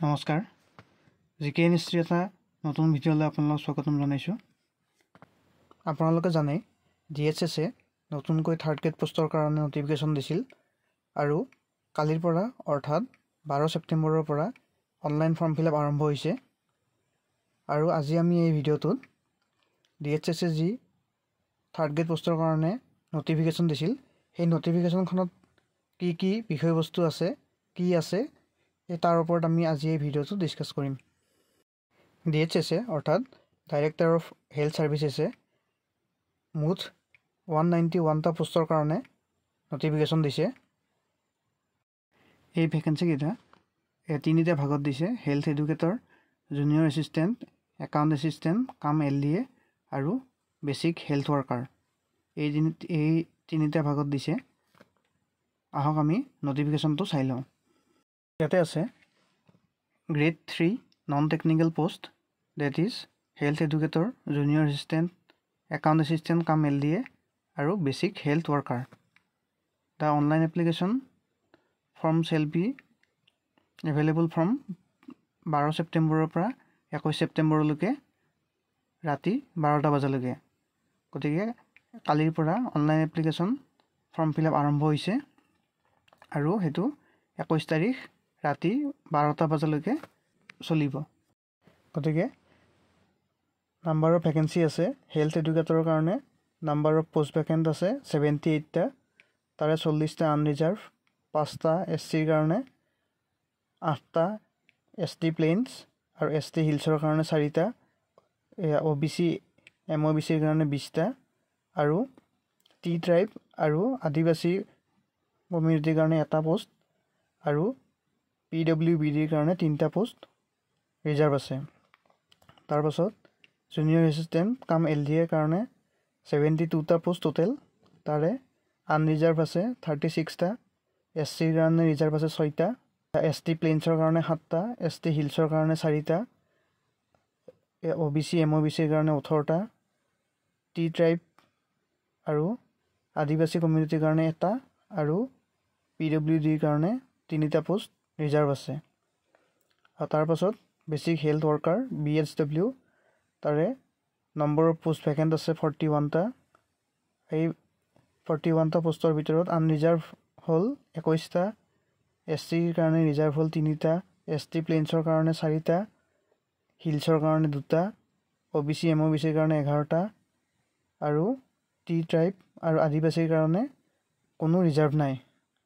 নমস্কাৰ জিকে নিশ্চয় এটা নতুন ভিডিঅ'লৈ আপোনালোকক স্বাগতম জনাইছোঁ। আপোনালোকে জানে DHS নতুনকৈ থাৰ্ড গ্ৰেড পোষ্টৰ কাৰণে নটিফিকেশ্যন দিছিল আৰু কালিৰ পৰা অৰ্থাৎ 12 ছেপ্টেম্বৰৰ পৰা অনলাইন ফৰ্ম ফিল আপ আৰম্ভ হৈছে। আৰু আজি আমি এই ভিডিঅ'টোত DHS যি থাৰ্ড গ্ৰেড পোষ্টৰ কাৰণে নটিফিকেশ্যন দিছিল সেই নটিফিকেশ্যনখনত কি বিষয়বস্তু আছে কি আছে তাৰ ওপৰত আমি আজি এই ভিডিঅ'টো ডিসকাস কৰিম। DHS অৰ্থাৎ ডাইৰেক্টৰ অফ হেল্থ সাৰ্ভিসেছে মুঠ 191টা পোষ্টৰ কাৰণে নটিফিকেশ্যন দিছে। এই ভ্যাকেন্সি কেইটা তিনিটা ভাগত দিছে: health educator, junior assistant, account assistant cum LDA আৰু বেসিক হেল্থ ওয়াৰ্কাৰ। এই তিনিটা ভাগত দিছে। আহক আমি নটিফিকেশ্যনটো চাই লওঁ। ইয়াতে আছে grade 3 non technical post, that is health educator, junior assistant, account assistant cum LDA আৰু basic health worker. The online application form shall be available from 12 ছেপ্টেম্বৰৰ পৰা 21 ছেপ্টেম্বৰলৈকে ৰাতি 12টা বজালৈকে। গতিকে কালিৰ পৰা online application form fill up আৰম্ভ হৈছে আৰু হেতু 21 তাৰিখ ৰাতি 12টা বজালৈকে চলিব। গতিকে নাম্বাৰ অফ ভ্যাকেন্সি আছে হেল্থ এডুকেটৰৰ কাৰণে নাম্বাৰ অফ পোষ্ট ভ্যাকেন্ট আছে 78টা, তাৰে 40টা আনৰিজাৰ্ভ, 5টা SCৰ কাৰণে, 8টা ST প্লেইনছ আৰু ST হিলছৰ কাৰণে 4টা, OBC MOBCৰ কাৰণে 20টা আৰু টি ট্ৰাইব আৰু আদিবাসী কমিউনিটিৰ কাৰণে এটা পোষ্ট আৰু PWBDৰ কাৰণে 3টা পোষ্ট ৰিজাৰ্ভ আছে। তাৰ পাছত জুনিয়ৰ এছিষ্টেণ্ট কাম LDAৰ কাৰণে 72টা পোষ্ট টোটেল, তাৰে আনৰিজাৰ্ভ আছে 36টা, SCৰ কাৰণে ৰিজাৰ্ভ আছে 6টা, ST প্লেইনছৰ কাৰণে 7টা, ST হিলছৰ কাৰণে 4টা, OBC MOBCৰ কাৰণে 18টা, টি ট্ৰাইব আৰু আদিবাসী কমিউনিটিৰ কাৰণে এটা আৰু PWDৰ কাৰণে 3টা পোষ্ট ৰিজাৰ্ভ আছে। আৰু তাৰ পাছত বেসিক হেল্থ ওয়াৰ্কাৰ BHW, তাৰে নম্বৰ অফ পোষ্ট ভ্যাকেন্ট আছে 41টা। এই 41টা পোষ্টৰ ভিতৰত আনৰিজাৰ্ভ হ'ল 21টা, SCৰ কাৰণে ৰিজাৰ্ভ হ'ল 3টা, ST প্লেইনছৰ কাৰণে 4টা, হিলছৰ কাৰণে 2টা, OBC MOBCৰ কাৰণে 11টা আৰু টি ট্ৰাইব আৰু আদিবাসীৰ কাৰণে কোনো ৰিজাৰ্ভ নাই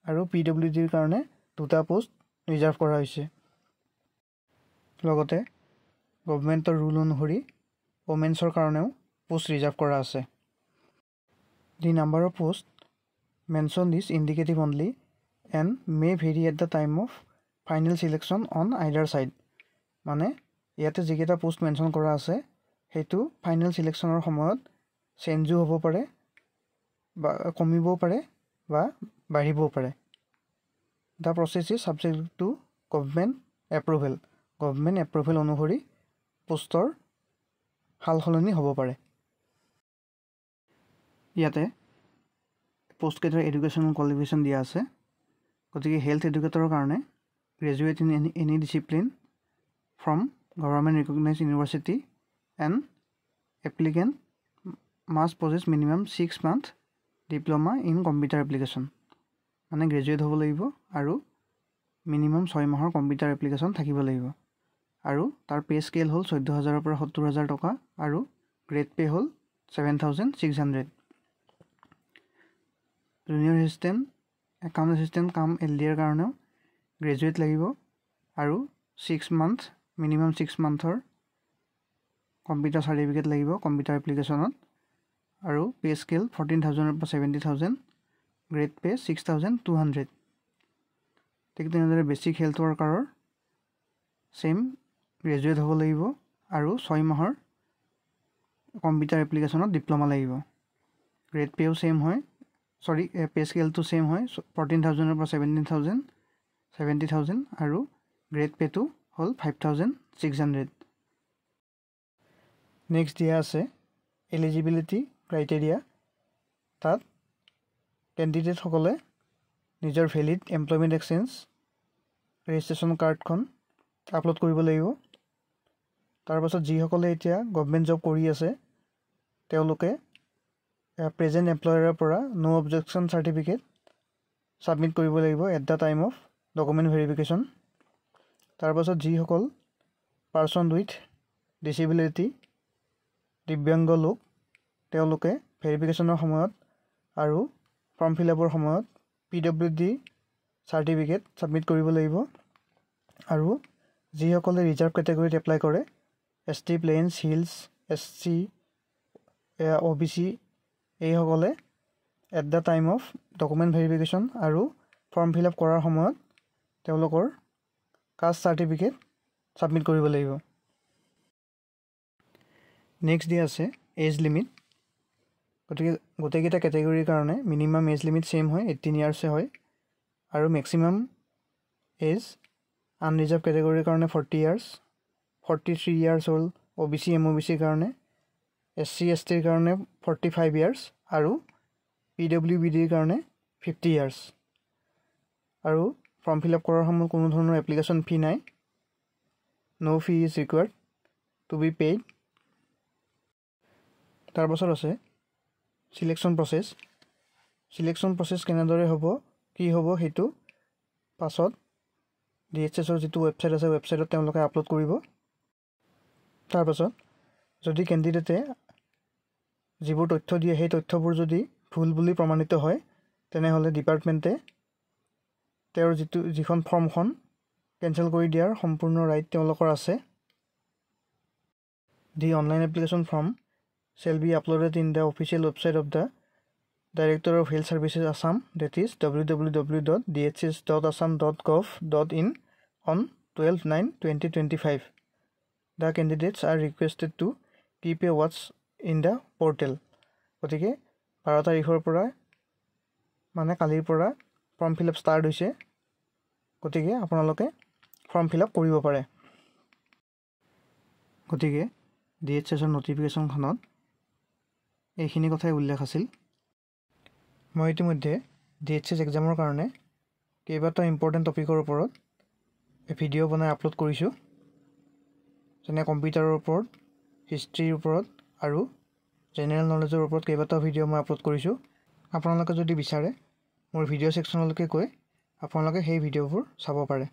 আৰু PWDৰ কাৰণে 2টা পোষ্ট ৰিজাৰ্ভ কৰা হৈছে। লগতে গভৰ্ণমেণ্টৰ ৰুল অনুসৰি ওমেন্সৰ কাৰণেও পোষ্ট ৰিজাৰ্ভ কৰা আছে। The number of post mention is indicative only and may vary at the time of final selection on either side. মানে ইয়াতে যিকেইটা পোষ্ট মেনশ্যন কৰা আছে সেইটো ফাইনেল চিলেকশ্যনৰ সময়ত চেঞ্জো হ'ব পাৰে বা কমিবও পাৰে বা বাঢ়িবও পাৰে। The process is subject to government approval. Government approval অনুসৰি পোষ্টৰ সাল সলনি হ'ব পাৰে। ইয়াতে পোষ্টকেইটাৰ এডুকেশ্যনেল কোৱালিফিকেশ্যন দিয়া আছে। গতিকে হেল্থ এডুকেটৰৰ কাৰণে graduate in any discipline from government recognise university and applicant must possess minimum 6 month diploma in computer application. মানে গ্ৰেজুৱেট হ'ব লাগিব আৰু মিনিমাম 6 মাহৰ কম্পিউটাৰ এপ্লিকেশ্যন থাকিব লাগিব আৰু তাৰ পে স্কেল হ'ল 14,000ৰ পৰা 70,000 টকা আৰু গ্ৰেড পে হ'ল 7,600। জুনিয়ৰ এছিষ্টেণ্ট, একাউণ্ট এছিষ্টেণ্ট কাম LDAৰ কাৰণেও গ্ৰেজুৱেট লাগিব আৰু 6 month মিনিমাম 6 monthৰ কম্পিউটাৰ চাৰ্টিফিকেট লাগিব কম্পিউটাৰ এপ্লিকেশ্যনত আৰু পে স্কেল 14,000ৰ পৰা 70,000, গ্ৰেড পে 6,200। ঠিক তেনেদৰে বেসিক হেল্থ ওয়াৰ্কাৰৰ সেম গ্ৰেজুৱেট হ'ব লাগিব আৰু 6 মাহৰ কম্পিউটাৰ এপ্লিকেশ্যনত ডিপ্ল'মা লাগিব। গ্ৰেড পেও সেম হয়, পে স্কেলটো সেম হয় 14,000ৰ পৰা 70,000 আৰু গ্ৰেড পেটো হ'ল 5,600। নেক্সট দিয়া আছে এলিজিবিলিটি ক্ৰাইটেৰিয়া। তাত কেণ্ডিডেটসকলে নিজৰ ভেলিড এমপ্লয়মেণ্ট এক্সচেঞ্জ ৰেজিষ্ট্ৰেশ্যন কাৰ্ডখন আপলোড কৰিব লাগিব। তাৰ পাছত যিসকলে এতিয়া গভৰ্ণমেণ্ট জব কৰি আছে তেওঁলোকে প্ৰেজেণ্ট এমপ্লয়াৰৰ পৰা নো অবজেকশ্যন চাৰ্টিফিকেট ছাবমিট কৰিব লাগিব at the time of document verification. তাৰ পাছত যিসকল পাৰ্চন উইথ ডিচেবিলিটি দিব্যাংগ লোক তেওঁলোকে ভেৰিফিকেশ্যনৰ সময়ত আৰু ফৰ্ম ফিল আপৰ সময়ত PWD চাৰ্টিফিকেট ছাবমিট কৰিব লাগিব। আৰু যিসকলে ৰিজাৰ্ভ কেটেগৰীত এপ্লাই কৰে ST plains hills SC OBC এইসকলে at the time of document verification আৰু ফৰ্ম ফিল আপ কৰাৰ সময়ত তেওঁলোকৰ কাষ্ট চাৰ্টিফিকেট ছাবমিট কৰিব লাগিব। নেক্সট দিয়া আছে এজ লিমিট। গতিকে গোটেইকেইটা কেটেগৰীৰ কাৰণে মিনিমাম এজ লিমিট ছেইম হয় 18 ইয়াৰ্ছে হয় আৰু মেক্সিমাম এজ আনৰিজাৰ্ভ কেটেগৰীৰ কাৰণে 40 ইয়াৰ্ছ 43 ইয়াৰ্ছ হ'ল OBC MOBCৰ কাৰণে SC STৰ কাৰণে 45 ইয়াৰ্ছ আৰু PWBDৰ কাৰণে 50 ইয়াৰ্ছ। আৰু ফৰ্ম ফিল আপ কৰাৰ সময়ত কোনো ধৰণৰ এপ্লিকেশ্যন ফি নাই। No' fee is required to be paid. তাৰ পাছত আছে চিলেকশ্যন প্ৰচেছ। চিলেকশ্যন প্ৰচেছ কেনেদৰে হ'ব কি হ'ব সেইটো পাছত DHSৰ যিটো ৱেবছাইট আছে ৱেবছাইটত তেওঁলোকে আপলোড কৰিব। তাৰপাছত যদি কেণ্ডিডেটে যিবোৰ তথ্য দিয়ে সেই তথ্যবোৰ যদি ভুল বুলি প্ৰমাণিত হয় তেনেহ'লে ডিপাৰ্টমেণ্টে তেওঁৰ যিখন ফৰ্মখন কেঞ্চেল কৰি দিয়াৰ সম্পূৰ্ণ ৰাইট তেওঁলোকৰ আছে। The online application form shall be uploaded in the official website of the Director of Health Services Assam, that is www.dhs.assam.gov.in on 12/9/2025. The candidates are requested to keep a watch in the portal. গতিকে 12 তাৰিখৰ পৰা মানে কালিৰ পৰা form fill up start হৈছে। গতিকে আপোনালোকে form fill up কৰিব পাৰে। গতিকে DHSৰ নটিফিকেশ্যনখনত এইখিনি কথাই উল্লেখ আছিল। মই ইতিমধ্যে DHS এক্সামৰ কাৰণে কেইবাটাও ইম্পৰ্টেণ্ট টপিকৰ ওপৰত ভিডিঅ' বনাই আপলোড কৰিছোঁ, যেনে কম্পিউটাৰৰ ওপৰত, হিষ্ট্ৰীৰ ওপৰত আৰু জেনেৰেল নলেজৰ ওপৰত কেইবাটাও ভিডিঅ' মই আপলোড কৰিছোঁ। আপোনালোকে যদি বিচাৰে মোৰ ভিডিঅ' ছেকশ্যনলৈকে গৈ আপোনালোকে সেই ভিডিঅ'বোৰ চাব পাৰে।